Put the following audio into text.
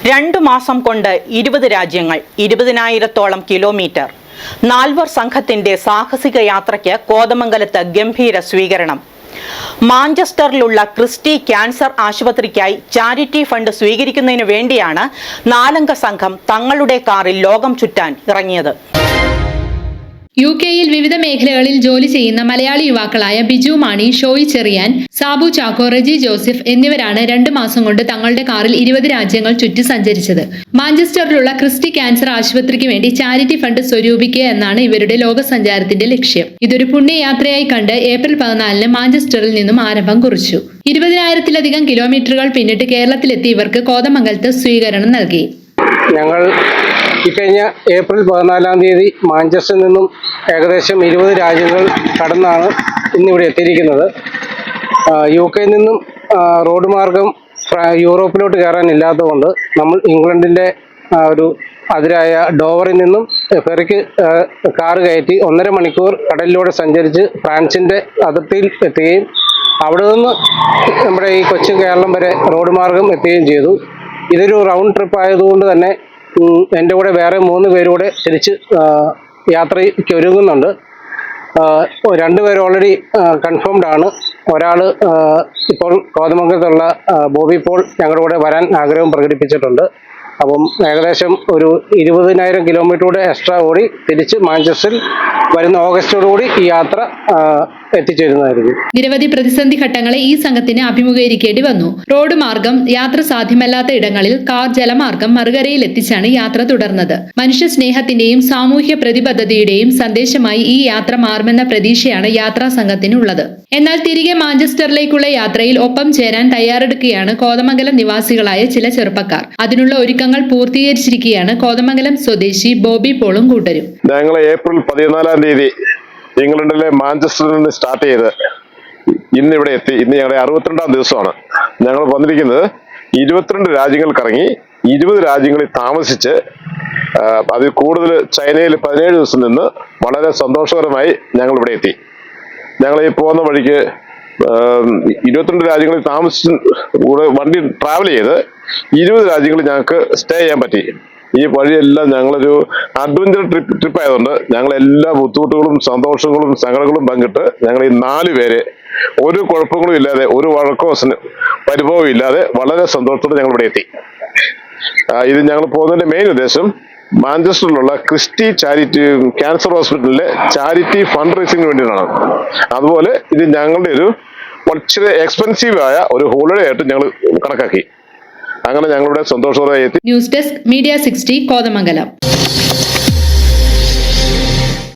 2 മാസം കൊണ്ട് 20 രാജ്യങ്ങൾ 20,000-ഓളം കിലോമീറ്റർ. നാൽവർ സംഘത്തിന്റെ സാഹസിക യാത്രയ്ക്ക് കോതമംഗലത്ത് ഗംഭീര സ്വീകരണം. മാഞ്ചസ്റ്ററിലുള്ള ക്രിസ്റ്റി ക്യാൻസർ ആശുപത്രിക്കായി ചാരിറ്റി ഫണ്ട് സ്വീകരിക്കുന്നതിനു വേണ്ടിയാണ് 4 അംഗ സംഘം തങ്ങളുടെ കാറിൽ ലോകം ചുറ്റാൻ ഇറങ്ങിയത്. യുകെയിൽ വിവിധ മേഖലകളിൽ ജോലി ചെയ്യുന്ന മലയാളി യുവാക്കളായ ബിജു മാണി, ഷോയി ചെറിയാൻ, സാബു ചാക്കോ, റെജി ജോസഫ് എന്നിവരാണ് 2 മാസം കൊണ്ട് തങ്ങളുടെ കാറിൽ 20 രാജ്യങ്ങൾ ചുറ്റി സഞ്ചരിച്ചത്. മാഞ്ചസ്റ്ററിലുള്ള ക്രിസ്റ്റി ക്യാൻസർ ആശുപത്രിക്ക് വേണ്ടി ചാരിറ്റി ഫണ്ട് സ്വരൂപിക്കുക എന്നാണ് ഇവരുടെ ലോകസഞ്ചാരത്തിന്റെ ലക്ഷ്യം. ഇതൊരു പുണ്യയാത്രയായി കണ്ട് ഏപ്രിൽ 14-ന് മാഞ്ചസ്റ്ററിൽ നിന്നും ആരംഭം കുറിച്ചു. 20,000-ലധികം കിലോമീറ്ററുകൾ പിന്നിട്ട് കേരളത്തിലെത്തി ഇവർക്ക് കോതമംഗലത്ത് സ്വീകരണം നൽകി. ഞങ്ങൾ ഇക്കഴിഞ്ഞ ഏപ്രിൽ 14-ാം തീയതി മാഞ്ചസ്റ്ററിൽ നിന്നും ഏകദേശം 20 രാജ്യങ്ങൾ കടന്നാണ് ഇന്നിവിടെ എത്തിയിരിക്കുന്നത്. UK-യിൽ നിന്നും റോഡ് മാർഗം യൂറോപ്പിലോട്ട് കയറാനില്ലാത്തതുകൊണ്ട് നമ്മൾ ഇംഗ്ലണ്ടിൻ്റെ ഒരു അതിരായ ഡോവറിൽ നിന്നും ഫെറിക്ക് കാറ് കയറ്റി 1.5 മണിക്കൂർ കടലിലൂടെ സഞ്ചരിച്ച് ഫ്രാൻസിൻ്റെ അതിർത്തിയിൽ എത്തുകയും അവിടെ നിന്ന് നമ്മുടെ ഈ കൊച്ചു കേരളം വരെ റോഡ് മാർഗം എത്തുകയും ചെയ്തു. ഇതൊരു റൗണ്ട് ട്രിപ്പ് ആയതുകൊണ്ട് തന്നെ എൻ്റെ കൂടെ വേറെ 3 പേരൂടെ തിരിച്ച് യാത്രയ്ക്ക് ഒരുങ്ങുന്നുണ്ട്. 2 പേര് ഓൾറെഡി കൺഫേംഡ് ആണ്. ഒരാൾ ഇപ്പോൾ കോതമംഗലത്തുള്ള ബോബി പോൾ ഞങ്ങളുടെ കൂടെ വരാൻ ആഗ്രഹം പ്രകടിപ്പിച്ചിട്ടുണ്ട്. അപ്പം ഏകദേശം ഒരു 20,000 കിലോമീറ്റർ കൂടെ എക്സ്ട്രാ ഓടി തിരിച്ച് മാഞ്ചസ്റ്ററിൽ വരുന്ന ഓഗസ്റ്റോടുകൂടി ഈ യാത്ര എത്തിച്ചേരുന്നതായിരിക്കും. നിരവധി പ്രതിസന്ധി ഘട്ടങ്ങളെ ഈ സംഘത്തിന് അഭിമുഖീകരിക്കേണ്ടി വന്നു. റോഡ് മാർഗം യാത്ര സാധ്യമല്ലാത്ത ഇടങ്ങളിൽ കാർ ജലമാർഗം മറുകരയിൽ എത്തിച്ചാണ് യാത്ര തുടർന്നത്. മനുഷ്യ സ്നേഹത്തിന്റെയും സാമൂഹ്യ പ്രതിബദ്ധതയുടെയും സന്ദേശമായി ഈ യാത്ര മാറുമെന്ന പ്രതീക്ഷയാണ് യാത്രാ സംഘത്തിനുള്ളത്. എന്നാൽ തിരികെ മാഞ്ചസ്റ്ററിലേക്കുള്ള യാത്രയിൽ ഒപ്പം ചേരാൻ തയ്യാറെടുക്കുകയാണ് കോതമംഗലം നിവാസികളായ ചില ചെറുപ്പക്കാർ. അതിനുള്ള ഒരുക്കങ്ങൾ പൂർത്തീകരിച്ചിരിക്കുകയാണ് കോതമംഗലം സ്വദേശി ബോബി പോളും കൂട്ടരും. ഞങ്ങൾ ഏപ്രിൽ 14-ാം തീയതി ഇംഗ്ലണ്ടിലെ മാഞ്ചസ്റ്ററിൽ നിന്ന് സ്റ്റാർട്ട് ചെയ്ത് ഇന്നിവിടെ എത്തി. ഇന്ന് ഞങ്ങളുടെ 62-ാം ദിവസമാണ്. ഞങ്ങൾ വന്നിരിക്കുന്നത് 22 രാജ്യങ്ങൾ കറങ്ങി 20 രാജ്യങ്ങളിൽ താമസിച്ച് അതിൽ കൂടുതൽ ചൈനയിൽ 17 ദിവസം നിന്ന് വളരെ സന്തോഷകരമായി ഞങ്ങൾ ഇവിടെ എത്തി. ഞങ്ങൾ ഈ പോകുന്ന വഴിക്ക് 22 രാജ്യങ്ങളിൽ താമസിച്ച് കൂടെ വണ്ടി ട്രാവൽ ചെയ്ത് 20 രാജ്യങ്ങളിൽ ഞങ്ങൾക്ക് സ്റ്റേ ചെയ്യാൻ പറ്റി. ഈ വഴിയെല്ലാം ഞങ്ങളൊരു അഡ്വഞ്ചർ ട്രിപ്പ് ആയതുകൊണ്ട് ഞങ്ങൾ എല്ലാ ബുദ്ധിമുട്ടുകളും സന്തോഷങ്ങളും സങ്കടങ്ങളും പങ്കിട്ട് ഞങ്ങൾ ഈ 4 പേര് ഒരു കുഴപ്പങ്ങളും ഇല്ലാതെ ഒരു വഴക്കോ പരിഭവവും ഇല്ലാതെ വളരെ സന്തോഷത്തോടെ ഞങ്ങൾ ഇവിടെ എത്തി. ഇത് ഞങ്ങൾ പോകുന്നതിന്റെ മെയിൻ ഉദ്ദേശം മാഞ്ചസ്റ്ററിലുള്ള ക്രിസ്റ്റി ചാരിറ്റി ക്യാൻസർ ഹോസ്പിറ്റലിലെ ചാരിറ്റി ഫണ്ട് റൈസിങ്ങിന് വേണ്ടിയിട്ടാണ്. അതുപോലെ ഇത് ഞങ്ങളുടെ ഒരു വളരെ എക്സ്പെൻസീവ് ആയ ഒരു ഹോളിഡേ ആയിട്ട് ഞങ്ങൾ കണക്കാക്കി. അങ്ങനെ ഞങ്ങളുടെ സന്തോഷത്തോടെ എത്തി. News desk media 60 Kothamangalam.